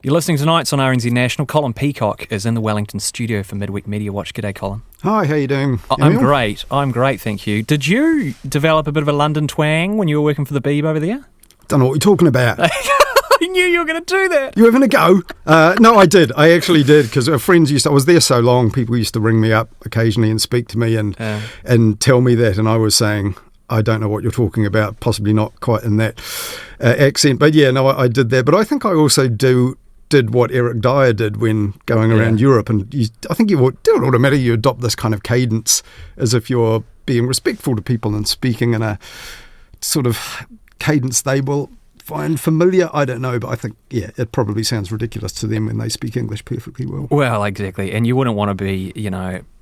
You're listening tonight on RNZ National. Colin Peacock is in the Wellington studio for Midweek Mediawatch. G'day, Colin. Hi, how you doing? I'm great. I'm great, thank you. Did you develop a bit of a London twang when you were working for the Beeb over there? Don't know what you're talking about. I knew you were going to do that. You having a go? No, I did. I actually did, because friends I was there so long, people used to ring me up occasionally and speak to me and tell me that, and I was saying, I don't know what you're talking about, possibly not quite in that accent. But yeah, no, I did that. But I think I also did what Eric Dyer did when going around Europe. And I think you do it automatically. You adopt this kind of cadence as if you're being respectful to people and speaking in a sort of cadence they will find familiar. I don't know, but I think, it probably sounds ridiculous to them when they speak English perfectly well. Well, exactly. And you wouldn't want to be,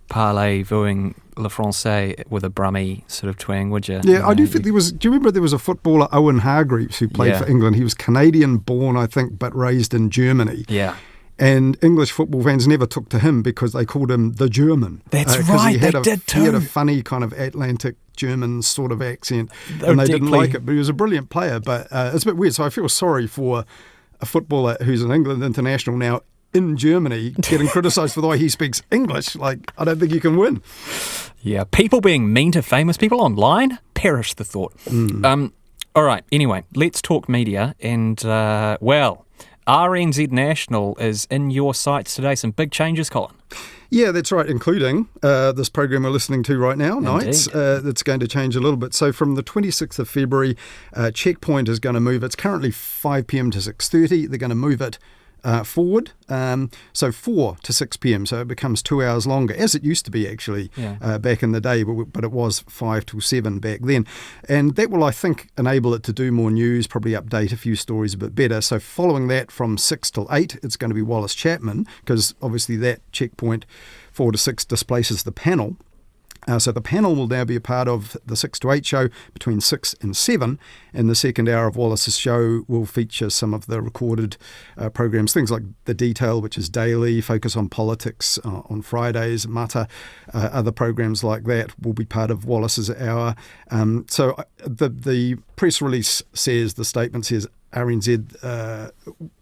parlez-vouing le français with a Brummie sort of twang, would you? Yeah, I do think do you remember there was a footballer, Owen Hargreaves, who played for England? He was Canadian born, I think, but raised in Germany. Yeah. And English football fans never took to him because they called him the German. That's right, they did too. He had a funny kind of Atlantic German sort of accent, and they didn't like it. But he was a brilliant player. But it's a bit weird, so I feel sorry for a footballer who's an England international now in Germany getting criticised for the way he speaks English. Like, I don't think you can win. Yeah, people being mean to famous people online? Perish the thought. All right, anyway, let's talk media. And, RNZ National is in your sights today. Some big changes, Colin. Yeah, that's right, including this program we're listening to right now, Nights, that's going to change a little bit. So from the 26th of February, Checkpoint is going to move. It's currently 5 p.m. to 6:30. They're going to move it forward, so 4 to 6 p.m, so it becomes 2 hours longer, as it used to be actually back in the day, but it was 5 till 7 back then, and that will, I think, enable it to do more news, probably update a few stories a bit better. So following that, from 6 till 8, it's going to be Wallace Chapman, because obviously that Checkpoint 4 to 6 displaces the panel. So the panel will now be a part of the 6 to 8 show between 6 and 7, and the second hour of Wallace's show will feature some of the recorded programs, things like The Detail, which is daily, Focus on Politics on Fridays, Mata, other programs like that will be part of Wallace's hour. So the press release says, the statement says, RNZ,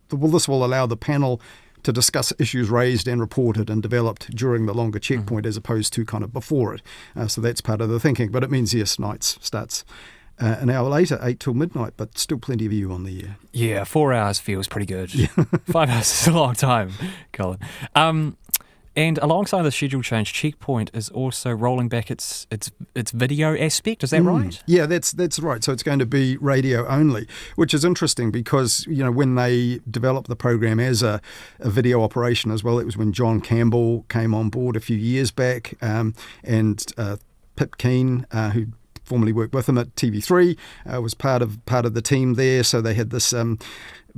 this will allow the panel to discuss issues raised and reported and developed during the longer checkpoint as opposed to kind of before it. So that's part of the thinking. But it means, yes, Nights starts an hour later, 8 till midnight, but still plenty of you on the air. Yeah, 4 hours feels pretty good. 5 hours is a long time, Colin. And alongside the schedule change, Checkpoint is also rolling back its video aspect. Is that right? Yeah, that's right. So it's going to be radio only, which is interesting because, when they developed the program as a video operation as well, it was when John Campbell came on board a few years back, and Pip Keane, who formerly worked with him at TV3, was part of the team there. So they had this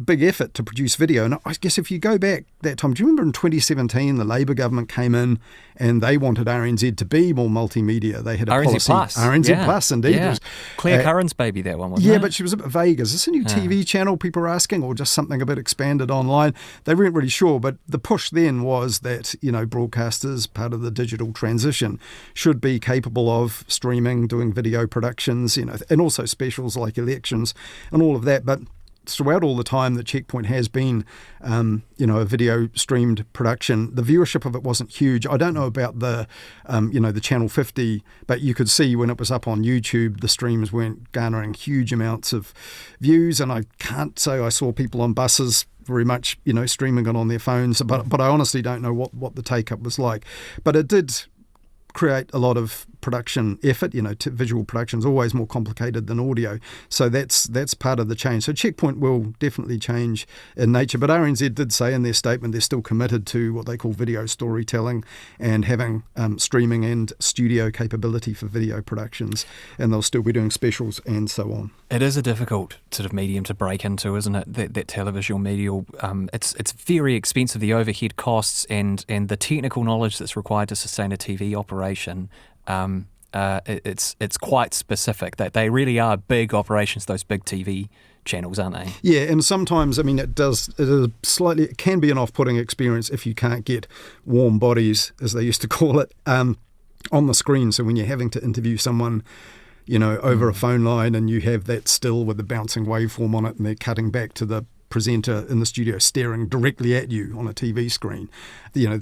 big effort to produce video. And I guess if you go back that time, do you remember in 2017 the Labour government came in and they wanted RNZ to be more multimedia? They had a RNZ policy. Plus. RNZ Plus, indeed. Yeah. Claire Curran's baby, that one, wasn't it? Yeah, but she was a bit vague. Is this a new TV channel, people were asking, or just something a bit expanded online? They weren't really sure, but the push then was that, broadcasters, part of the digital transition, should be capable of streaming, doing video productions, and also specials like elections and all of that. But throughout all the time that Checkpoint has been, a video streamed production, the viewership of it wasn't huge. I don't know about the Channel 50, but you could see when it was up on YouTube, the streams weren't garnering huge amounts of views. And I can't say I saw people on buses very much, streaming it on their phones. But I honestly don't know what the take-up was like. But it did create a lot of production effort. Visual production is always more complicated than audio, so that's part of the change. So Checkpoint will definitely change in nature, but RNZ did say in their statement they're still committed to what they call video storytelling and having streaming and studio capability for video productions, and they'll still be doing specials and so on. It is a difficult sort of medium to break into, isn't it? That televisual medium. It's very expensive, the overhead costs and the technical knowledge that's required to sustain a TV operation. It's quite specific. That they really are big operations, those big TV channels, aren't they? Yeah, and sometimes, it can be an off-putting experience if you can't get warm bodies, as they used to call it, on the screen. So when you're having to interview someone, over a phone line, and you have that still with the bouncing waveform on it, and they're cutting back to the presenter in the studio staring directly at you on a TV screen.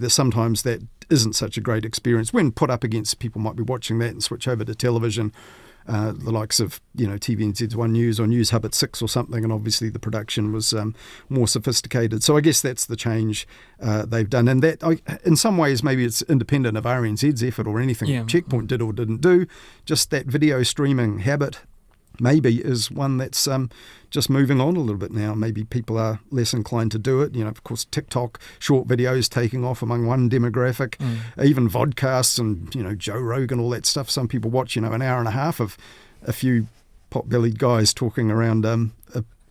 Sometimes that isn't such a great experience when put up against people might be watching that and switch over to television. The likes of TVNZ's One News or News Hub at 6 or something, and obviously the production was more sophisticated. So I guess that's the change they've done, and that in some ways maybe it's independent of RNZ's effort or anything Checkpoint did or didn't do. Just that video streaming habit maybe is one that's just moving on a little bit now. Maybe people are less inclined to do it. Of course, TikTok short videos taking off among one demographic, even vodcasts and, Joe Rogan, all that stuff. Some people watch, an hour and a half of a few pot-bellied guys talking around a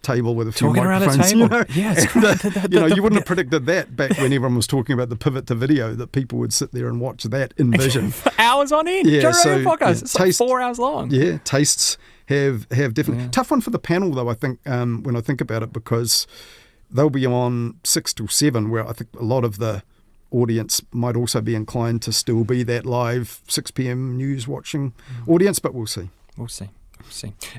table with a few microphones. Talking around a table. Yes. You wouldn't have predicted that back when everyone was talking about the pivot to video, that people would sit there and watch that in vision. For hours on end. Joe Rogan podcast. It's like 4 hours long. Yeah, tastes have definitely. Tough one for the panel, though, I think, when I think about it, because they'll be on 6 till 7, where I think a lot of the audience might also be inclined to still be that live 6 p.m. news watching audience, but we'll see. We'll see.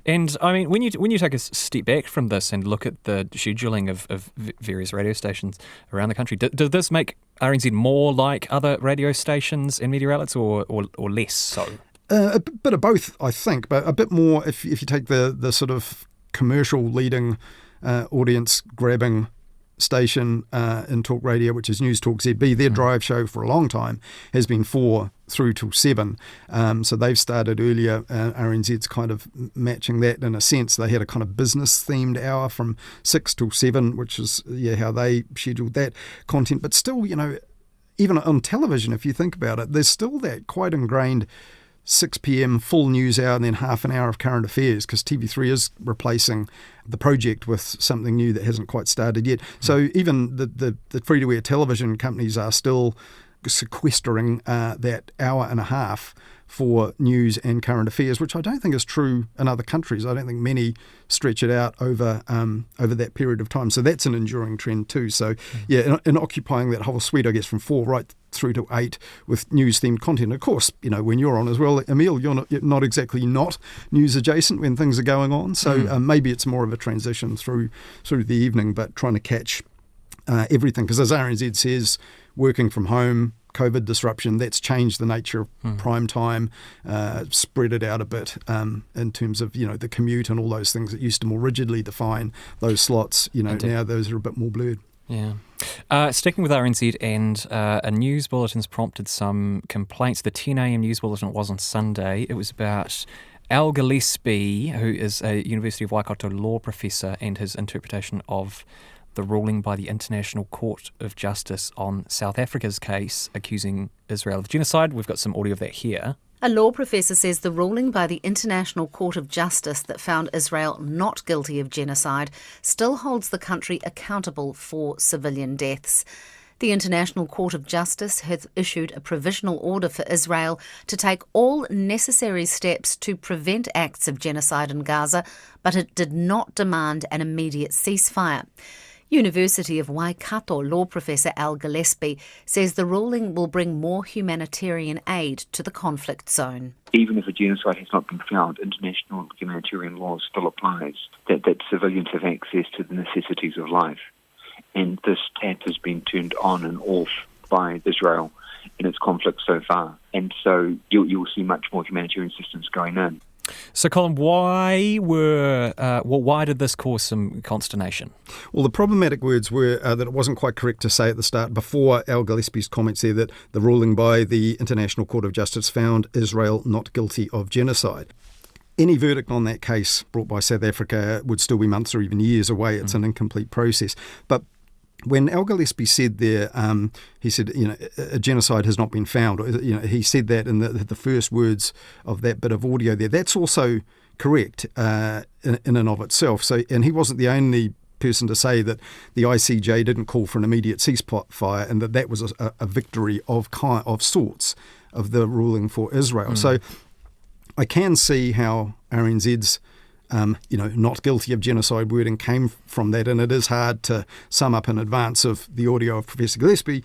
And I mean, when you take a step back from this and look at the scheduling of various radio stations around the country, does this make RNZ more like other radio stations and media outlets, or less so? A bit of both, I think, but a bit more if you take the sort of commercial leading audience grabbing station in talk radio, which is News Talk ZB. Their drive show for a long time has been 4 through till 7. So they've started earlier. RNZ's kind of matching that in a sense. They had a kind of business themed hour from 6 till 7, which is how they scheduled that content. But still, even on television, if you think about it, there's still that quite ingrained 6 p.m. full news hour and then half an hour of current affairs, because TV3 is replacing the project with something new that hasn't quite started yet. So even the free-to-air television companies are still sequestering that hour and a half for news and current affairs, which I don't think is true in other countries. I don't think many stretch it out over that period of time. So that's an enduring trend too. So in occupying that whole suite, I guess, from 4 right through to 8 with news-themed content. Of course, when you're on as well, Emile, you're not exactly not news adjacent when things are going on. So maybe it's more of a transition through the evening, but trying to catch everything. Because as RNZ says, working from home, COVID disruption, that's changed the nature of prime time, spread it out a bit in terms of, the commute and all those things that used to more rigidly define those slots. Now those are a bit more blurred. Yeah. Sticking with RNZ, and a news bulletin's prompted some complaints. The 10 a.m. news bulletin was on Sunday. It was about Al Gillespie, who is a University of Waikato law professor, and his interpretation of the ruling by the International Court of Justice on South Africa's case accusing Israel of genocide. We've got some audio of that here. A law professor says the ruling by the International Court of Justice that found Israel not guilty of genocide still holds the country accountable for civilian deaths. The International Court of Justice has issued a provisional order for Israel to take all necessary steps to prevent acts of genocide in Gaza, but it did not demand an immediate ceasefire. University of Waikato law professor Al Gillespie says the ruling will bring more humanitarian aid to the conflict zone. Even if a genocide has not been found, international humanitarian law still applies, that civilians have access to the necessities of life. And this tap has been turned on and off by Israel in its conflict so far. And so you'll see much more humanitarian assistance going in. So, Colin, why did this cause some consternation? Well, the problematic words were that it wasn't quite correct to say at the start, before Al Gillespie's comments there, that the ruling by the International Court of Justice found Israel not guilty of genocide. Any verdict on that case brought by South Africa would still be months or even years away. It's an incomplete process. But when Al Gillespie said there, he said, a genocide has not been found. He said that in the first words of that bit of audio there. That's also correct in and of itself. So, and he wasn't the only person to say that the ICJ didn't call for an immediate ceasefire, and that was a victory of sorts of the ruling for Israel. So, I can see how RNZ's not guilty of genocide wording came from that, and it is hard to sum up in advance of the audio of Professor Gillespie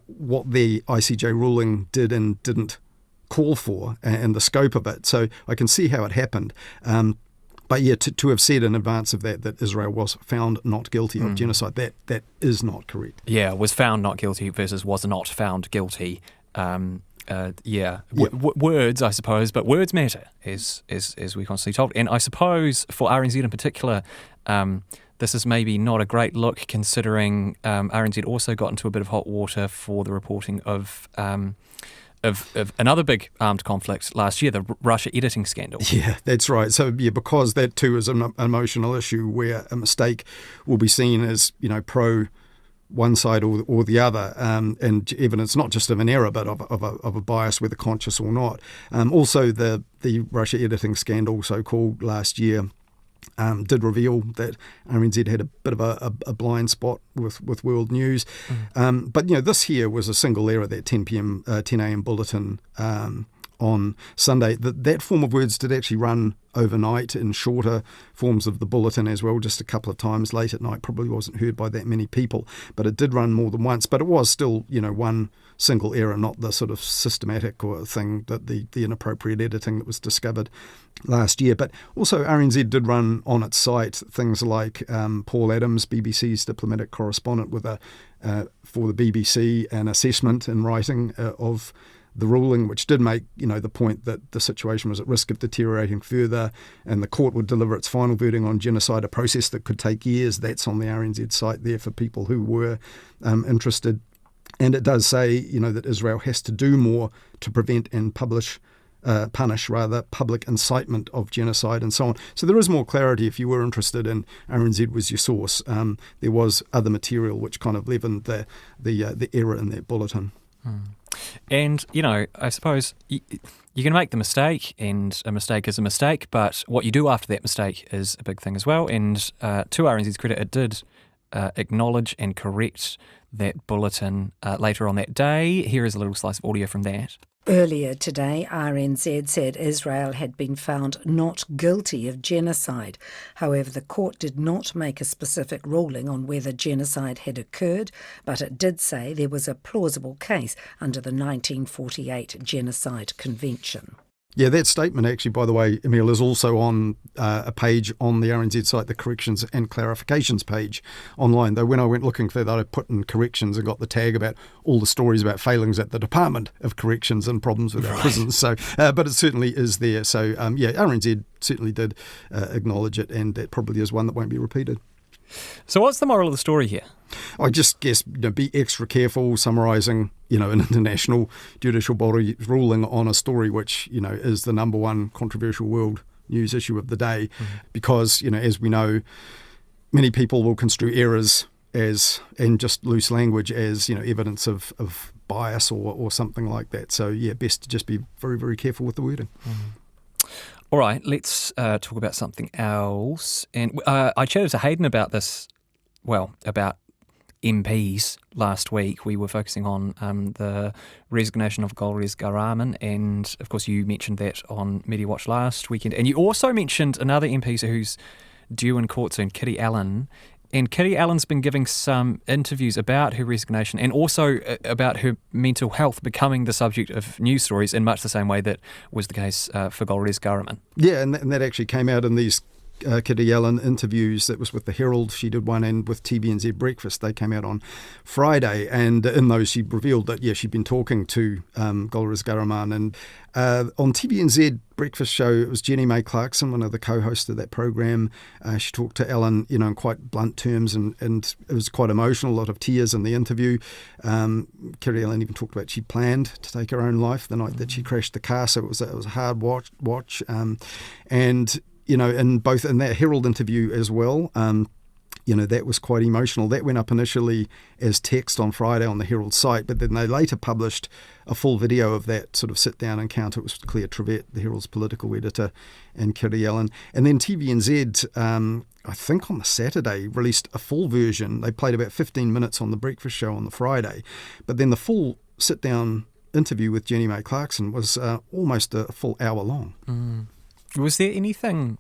what the ICJ ruling did and didn't call for and the scope of it. So I can see how it happened. But to have said in advance of that Israel was found not guilty of genocide, that is not correct. Yeah, was found not guilty versus was not found guilty. Words, I suppose, but words matter, as we constantly told. And I suppose for RNZ in particular, this is maybe not a great look, considering RNZ also got into a bit of hot water for the reporting of another big armed conflict last year, the Russia editing scandal. Yeah, that's right. So, because that too is an emotional issue where a mistake will be seen as, pro one side or the other, and evidence not just of an error but of a bias, whether conscious or not. Also, the Russia editing scandal, so-called, last year, did reveal that RNZ had a bit of a blind spot with world news. But this here was a single error, that 10 a.m. bulletin on Sunday. That form of words did actually run overnight in shorter forms of the bulletin as well, just a couple of times late at night. Probably wasn't heard by that many people, but it did run more than once. But it was still, one single error, not the sort of systematic or thing that the inappropriate editing that was discovered last year. But also RNZ did run on its site things like Paul Adams, BBC's diplomatic correspondent, with for the BBC, an assessment in writing of the ruling, which did make, the point that the situation was at risk of deteriorating further, and the court would deliver its final verdict on genocide, a process that could take years. That's on the RNZ site there for people who were interested. And it does say, that Israel has to do more to prevent and punish public incitement of genocide and so on. So there is more clarity if you were interested, and RNZ was your source. There was other material which kind of leavened the error in that bulletin. And, I suppose you can make the mistake, and a mistake is a mistake, but what you do after that mistake is a big thing as well. And to RNZ's credit, it did acknowledge and correct that bulletin later on that day. Here is a little slice of audio from that. Earlier today, RNZ said Israel had been found not guilty of genocide. However, the court did not make a specific ruling on whether genocide had occurred, but it did say there was a plausible case under the 1948 Genocide Convention. Yeah, that statement actually, by the way, Emile, is also on a page on the RNZ site, the corrections and clarifications page online. Though when I went looking for that, I put in corrections and got the tag about all the stories about failings at the Department of Corrections and problems with our prisons. So, but it certainly is there. So, RNZ certainly did acknowledge it, and that probably is one that won't be repeated. So what's the moral of the story here? I just guess be extra careful summarising, an international judicial body ruling on a story which, is the number one controversial world news issue of the day, because, as we know, many people will construe errors and just loose language as, evidence of bias or something like that. So, best to just be very, very careful with the wording. All right, let's talk about something else. And I chatted to Hayden about this, about MPs last week. We were focusing on the resignation of Golriz Ghahraman, and of course you mentioned that on Mediawatch last weekend. And you also mentioned another MP who's due in court soon, Kitty Allen. And Kitty Allen's been giving some interviews about her resignation and also about her mental health becoming the subject of news stories in much the same way that was the case for Golriz Ghahraman. Yeah, and that actually came out in these Kitty Allen interviews. That was with the Herald. She did one, and with TVNZ Breakfast. They came out on Friday, and in those she revealed that she'd been talking to Golriz Ghahraman, and on TVNZ Breakfast show, it was Jenny May Clarkson, one of the co-hosts of that program. She talked to Allen, in quite blunt terms, and it was quite emotional, a lot of tears in the interview. Kitty Allen even talked about she planned to take her own life the night that she crashed the car, so it was a hard watch. And in both in that Herald interview as well, that was quite emotional. That went up initially as text on Friday on the Herald site, but then they later published a full video of that sort of sit-down encounter. It was Claire Trevett, the Herald's political editor, and Kitty Allen. And then TVNZ, I think on the Saturday, released a full version. They played about 15 minutes on the breakfast show on the Friday, but then the full sit-down interview with Jenny May Clarkson was almost a full hour long. Was there anything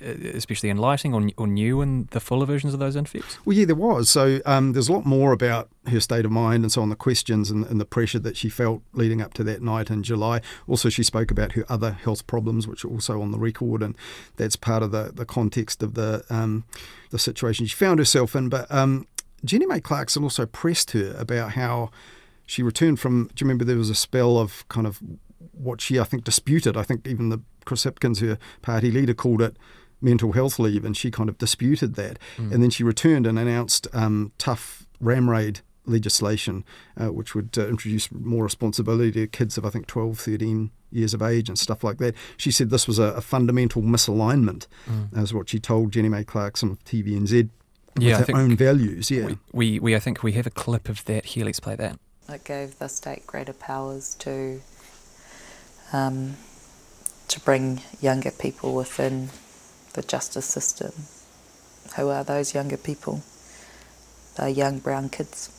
especially enlightening or new in the fuller versions of those interviews? Well, yeah, there was. So there's a lot more about her state of mind and so on, the questions and the pressure that she felt leading up to that night in July. Also, she spoke about her other health problems, which are also on the record, and that's part of the context of the situation she found herself in. But Jenny May Clarkson also pressed her about how she returned from, do you remember there was a spell of kind of what she, I think, disputed. I think even the Chris Hipkins, her party leader, called it mental health leave, and she kind of disputed that. And then she returned and announced tough ram raid legislation, which would introduce more responsibility to kids of, I think, 12, 13 years of age and stuff like that. She said this was a fundamental misalignment, as what she told Jenny May Clarkson of TVNZ, with her own values. Yeah, I think we have a clip of that here. Let's play that. It gave the state greater powers to bring younger people within the justice system. Who are those younger people? They're young brown kids.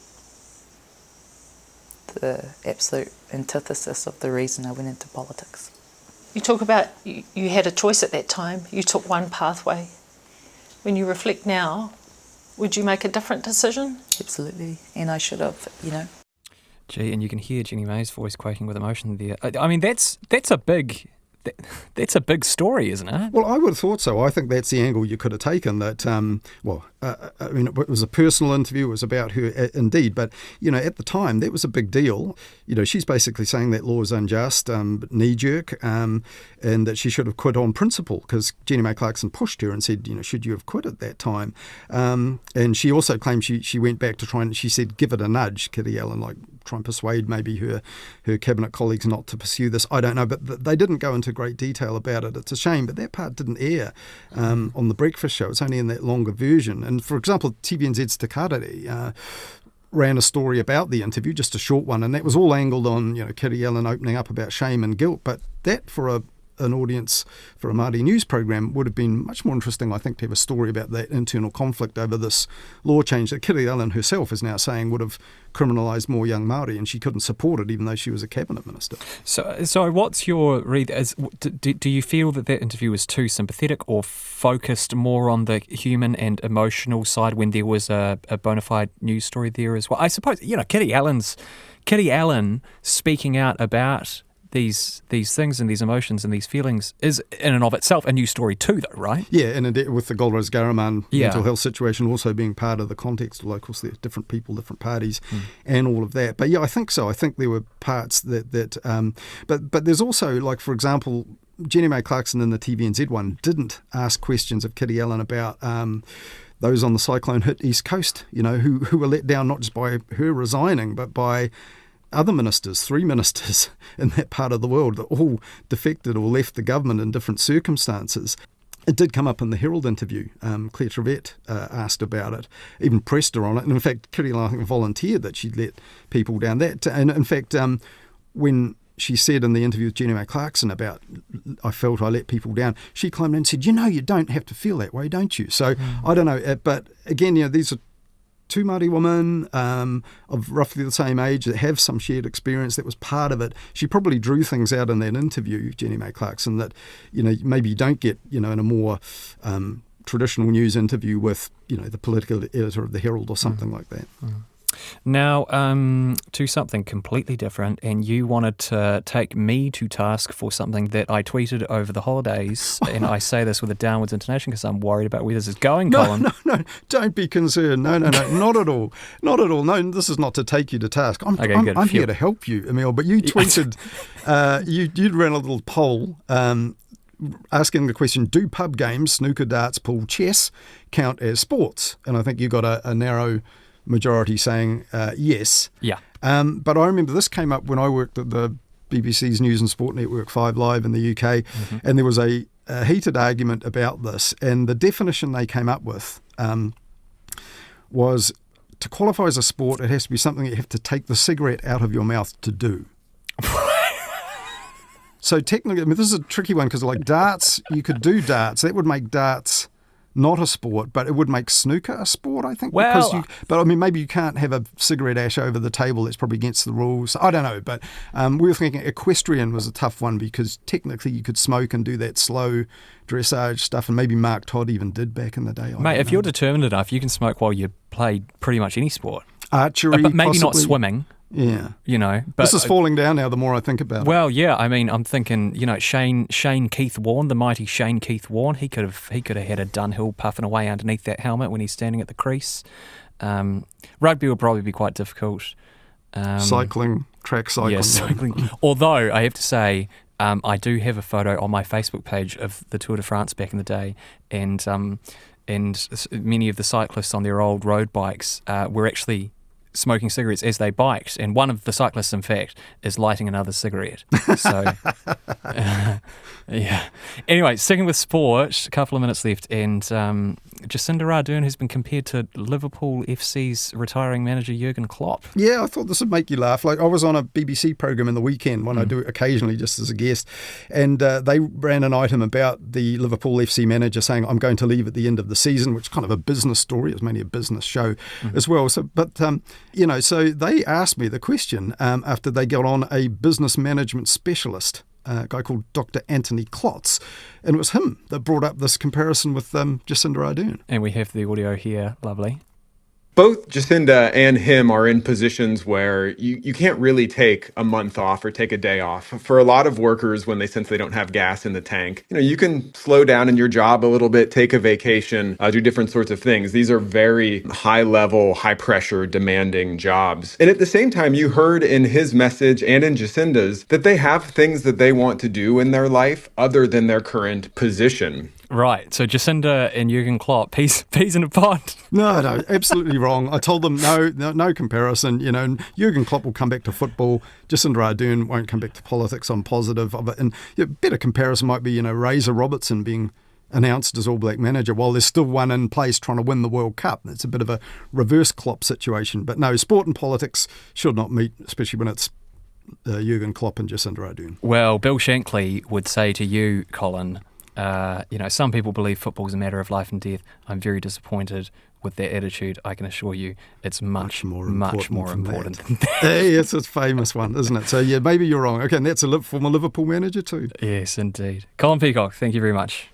The absolute antithesis of the reason I went into politics. You talk about you had a choice at that time. You took one pathway. When you reflect now, would you make a different decision? Absolutely, and I should have, Gee, and you can hear Jenny May's voice quaking with emotion there. I mean, that's a big story, isn't it? Well, I would have thought so. I think that's the angle you could have taken. That, I mean, it was a personal interview. It was about her, indeed. But, at the time, that was a big deal. She's basically saying that law is unjust, knee-jerk, and that she should have quit on principle, because Jenny May Clarkson pushed her and said, should you have quit at that time? And she also claimed she went back to try and, she said, give it a nudge, Kitty Allen, try and persuade maybe her cabinet colleagues not to pursue this. I don't know, but they didn't go into great detail about it. It's a shame, but that part didn't air on the breakfast show. It's only in that longer version. And for example, TVNZ's Te Karere ran a story about the interview, just a short one, and that was all angled on Kitty Allen opening up about shame and guilt. But that, for an audience for a Māori news program, would have been much more interesting, I think, to have a story about that internal conflict over this law change that Kitty Allen herself is now saying would have criminalised more young Māori, and she couldn't support it even though she was a cabinet minister. So what's your read? Do you feel that interview was too sympathetic or focused more on the human and emotional side when there was a bona fide news story there as well? I suppose, Kitty Allen speaking out about these things and these emotions and these feelings is in and of itself a new story too, though, right? Yeah, and with the Gold Rose Garaman mental health situation also being part of the context, of course, there's different people, different parties, and all of that. But yeah, I think so. I think there were parts that but there's also, for example, Jenny May Clarkson in the TVNZ one didn't ask questions of Kitty Allen about those on the cyclone hit East Coast, who were let down not just by her resigning, but by other ministers, 3 ministers in that part of the world that all defected or left the government in different circumstances. It did come up in the Herald interview. Claire Trevette asked about it, even pressed her on it. And in fact, Kitty Allen, I think, volunteered that she'd let people down. And in fact, when she said in the interview with Jenny May Clarkson about, I felt I let people down, she climbed in and said, you don't have to feel that way, don't you? So I don't know. But again, these are two Māori women of roughly the same age that have some shared experience. That was part of it. She probably drew things out in that interview, Jenny May Clarkson, that maybe you don't get in a more traditional news interview with the political editor of the Herald or something like that. Now, to something completely different, and you wanted to take me to task for something that I tweeted over the holidays, and I say this with a downwards intonation because I'm worried about where this is going, Colin. No, don't be concerned. No, not at all. Not at all. No, this is not to take you to task. I'm here to help you, Emile, but you tweeted, you ran a little poll asking the question, do pub games, snooker, darts, pool, chess count as sports? And I think you got a narrow majority saying yes. Yeah. But I remember this came up when I worked at the BBC's News and Sport Network 5 Live in the UK, and there was a heated argument about this. And the definition they came up with was, to qualify as a sport, it has to be something you have to take the cigarette out of your mouth to do. So technically, this is a tricky one because darts, you could do darts. That would make darts not a sport, but it would make snooker a sport, I think. Well, Maybe you can't have a cigarette ash over the table. That's probably against the rules. I don't know, but we were thinking equestrian was a tough one because technically you could smoke and do that slow dressage stuff, and maybe Mark Todd even did back in the day. Mate, if you're determined enough, you can smoke while you play pretty much any sport. Archery, but maybe not possibly. Swimming. Yeah. But this is falling down now the more I think about it. Well, yeah, I mean, I'm thinking, Shane Keith Warne, the mighty Shane Keith Warne, he could have had a Dunhill puffing away underneath that helmet when he's standing at the crease. Rugby will probably be quite difficult. Cycling, track cycling. Yeah, cycling. Although, I have to say, I do have a photo on my Facebook page of the Tour de France back in the day, and many of the cyclists on their old road bikes were actually smoking cigarettes as they biked, and one of the cyclists, in fact, is lighting another cigarette. So, yeah. Anyway, sticking with sport, a couple of minutes left, and Jacinda Ardern has been compared to Liverpool FC's retiring manager Jurgen Klopp. Yeah, I thought this would make you laugh. Like, I was on a BBC programme in the weekend, one I do occasionally just as a guest, and they ran an item about the Liverpool FC manager saying, I'm going to leave at the end of the season, which is kind of a business story. It was mainly a business show as well. So, so they asked me the question after they got on a business management specialist, a guy called Dr. Anthony Klotz, and it was him that brought up this comparison with Jacinda Ardern. And we have the audio here. Lovely. Both Jacinda and him are in positions where you can't really take a month off or take a day off. For a lot of workers, when they sense they don't have gas in the tank, you can slow down in your job a little bit, take a vacation, do different sorts of things. These are very high level, high pressure, demanding jobs. And at the same time, you heard in his message and in Jacinda's that they have things that they want to do in their life other than their current position. Right, so Jacinda and Jurgen Klopp, peas in a pod. No, absolutely wrong. I told them no comparison. Jurgen Klopp will come back to football. Jacinda Ardern won't come back to politics. I'm positive of it. And better comparison might be, Razor Robertson being announced as All Black manager while there's still one in place trying to win the World Cup. It's a bit of a reverse Klopp situation. But no, sport and politics should not meet, especially when it's Jurgen Klopp and Jacinda Ardern. Well, Bill Shankly would say to you, Colin, some people believe football is a matter of life and death. I'm very disappointed with that attitude. I can assure you it's much more important than that. Hey, it's a famous one, isn't it? So, yeah, maybe you're wrong. Okay, and that's a former Liverpool manager too. Yes, indeed. Colin Peacock, thank you very much.